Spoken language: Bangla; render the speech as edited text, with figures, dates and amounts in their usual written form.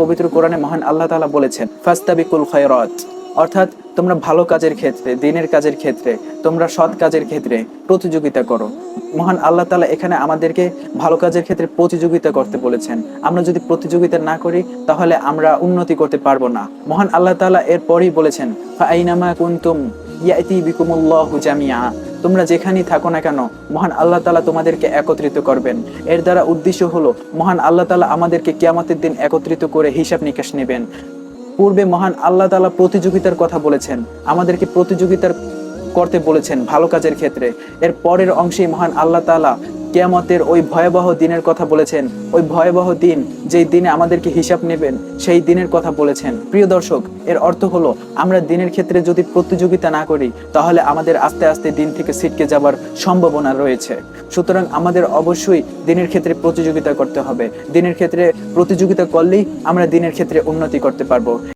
পবিত্র কোরআনে মহান আল্লাহ তাআলা বলেছেন ফাস্তাবিকুল খায়রাত, অর্থাৎ তোমরা ভালো কাজের ক্ষেত্রে, দিনের কাজের ক্ষেত্রে, তোমরা সৎ কাজের ক্ষেত্রে প্রতিযোগিতা করো। মহান আল্লাহ তাআলা এখানে আমাদেরকে ভালো কাজের ক্ষেত্রে প্রতিযোগিতা করতে বলেছেন। আমরা যদি প্রতিযোগিতা না করি তাহলে আমরা উন্নতি করতে পারবো না। মহান আল্লাহ তাআলা এরপরই বলেছেন ফাআইনামা কুনতুম ইয়াতি বিকুমুল্লাহু জামিআ, তোমরা যেখানেই থাকো না কেন মহান আল্লাহ তাআলা তোমাদেরকে একত্রিত করবেন। এর দ্বারা উদ্দেশ্য হলো মহান আল্লাহ তাআলা আমাদেরকে কিয়ামতের দিন একত্রিত করে হিসাব নিকাশ নেবেন। পূর্বে মহান আল্লাহ তাআলা প্রতিযোগিতার কথা বলেছেন, আমাদেরকে প্রতিযোগিতার করতে বলেছেন ভালো কাজের ক্ষেত্রে। এর পরের অংশে মহান আল্লাহ তাআলা কিয়ামতের ওই ভয়াবহ দিনের কথা বলেছেন, ওই ভয়াবহ দিন যেই দিনে আমাদেরকে হিসাব নেবেন সেই দিনের কথা বলেছেন। প্রিয় দর্শক, এর অর্থ হলো আমরা দিনের ক্ষেত্রে যদি প্রতিযোগিতা না করি তাহলে আমাদের আস্তে আস্তে দিন থেকে ছিটকে যাবার সম্ভাবনা রয়েছে। সুতরাং আমাদের অবশ্যই দিনের ক্ষেত্রে প্রতিযোগিতা করতে হবে। দিনের ক্ষেত্রে প্রতিযোগিতা করলেই আমরা দিনের ক্ষেত্রে উন্নতি করতে পারবো।